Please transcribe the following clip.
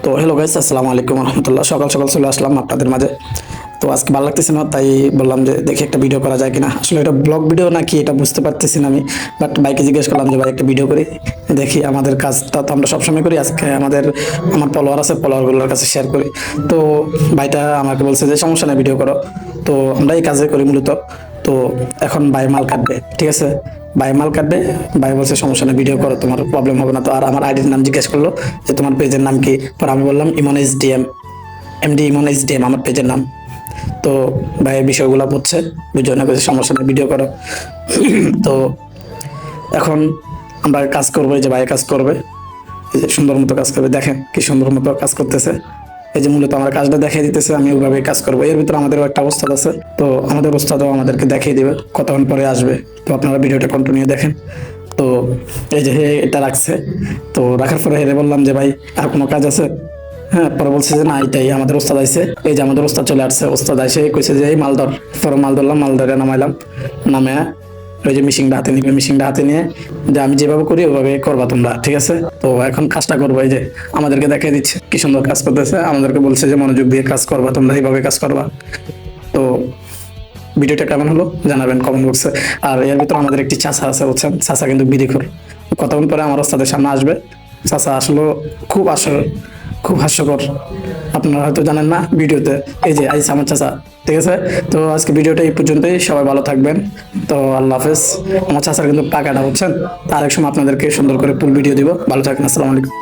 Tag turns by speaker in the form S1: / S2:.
S1: তো hello guys, আসসালামু আলাইকুম রহমতুল্লাহ। সকাল সকাল চলে আসলাম আপনাদের মাঝে। তো আজকে ভালো লাগতেছে না, তাই বললাম যে দেখি একটা ভিডিও করা যায় কিনা। আসলে এটা ব্লগ ভিডিও নাকি এটা বুঝতে পারতেছি না আমি। বাট ভাইকে জিজ্ঞেস করলাম যে ভাই একটা ভিডিও করি, দেখি। আমাদের কাজটা তো আমরা সবসময় করি, আজকে আমার ফলোয়ার আছে, ফলোয়ারগুলোর কাছে শেয়ার করি। তো ভাইটা আমাকে বলছে যে সমস্যা নেই, ভিডিও করো। তো আমরা এই কাজে করি মূলত। তো এখন ভাই মাল কাটবে, ঠিক আছে। ভাই মাল কাটবে। ভাই বলছে সমস্যা নেই, ভিডিও করো, তোমার প্রবলেম হবে না। তো আর আমার আইডির নাম জিজ্ঞেস করলো যে তোমার পেজের নাম কি। পর আমি বললাম ইমন এইচডিএম, এমডি ইমন এইচডিএম আমার পেজের নাম। তো ভাই বিষয়গুলো বুঝছে, বুঝে না কিছু সমস্যা নেই, ভিডিও করো। তো এখন আমরা কাজ করবো, এই যে ভাই কাজ করবে, এই যে সুন্দর মতো কাজ করবে, দেখেন কি সুন্দর মতো কাজ করতেছে। এই যে মূলত আমার কাজটা দেখিয়ে দিতেছে, আমি ওইভাবে কাজ করবো। এর ভিতরে আমাদেরও একটা ওস্তাদ আছে, তো আমাদের ওস্তাদও আমাদেরকে দেখিয়ে দিবে কতক্ষণ পরে আসবে। তো আপনারা ভিডিওটা কন্টিনিউ দেখেন। তো এই যে এটা রাখছে, তো রাখার পরে হেরে বললাম যে ভাই আর কোনো কাজ আছে। হ্যাঁ, পরে বলছে যে না, এটাই আমাদের ওস্তাদ আইছে। এই যে আমাদের ওস্তাদ চলে আসছে, ওস্তাদ আইসে কইছে যে এই মাল ধর। পরে মাল ধরলাম, মাল ধরে নামাইলাম। নামে ওই যে মিশিংটা হাতে নিবে, মিশিংটা হাতে নিয়ে যে আমি যেভাবে করি ওইভাবে করবা তোমরা, ঠিক আছে। তো এখন কাজটা করবো। এই যে আমাদেরকে দেখিয়ে দিচ্ছে কি সুন্দর কাজ করতেছে, আমাদেরকে বলছে যে মনোযোগ দিয়ে কাজ করবা তোমরা, এইভাবে কাজ করবা। তো ভিডিওটা কেমন হলো জানাবেন কমেন্ট বক্সে। আর এর ভিতরে আমাদের একটি চাচা আছে, বুঝছেন, চাচা কিন্তু বিড়িখোর। কতক্ষণ পরে আমার ওস্তাদের সামনে আসবে। চাচা আসলে খুব হাস্যকর। আপনারা হয়তো জানেন না ভিডিওতে। এই যে আইসা আমার চাচা, ঠিক আছে। তো আজকে ভিডিওটা এই পর্যন্তই, সবাই ভালো থাকবেন। তো আল্লাহ হাফেজ। আমার চাচার কিন্তু টাকাটা, বুঝছেন, তার এক সময় আপনাদেরকে সুন্দর করে ফুল ভিডিও দিব। ভালো থাকবেন, আসসালামু আলাইকুম।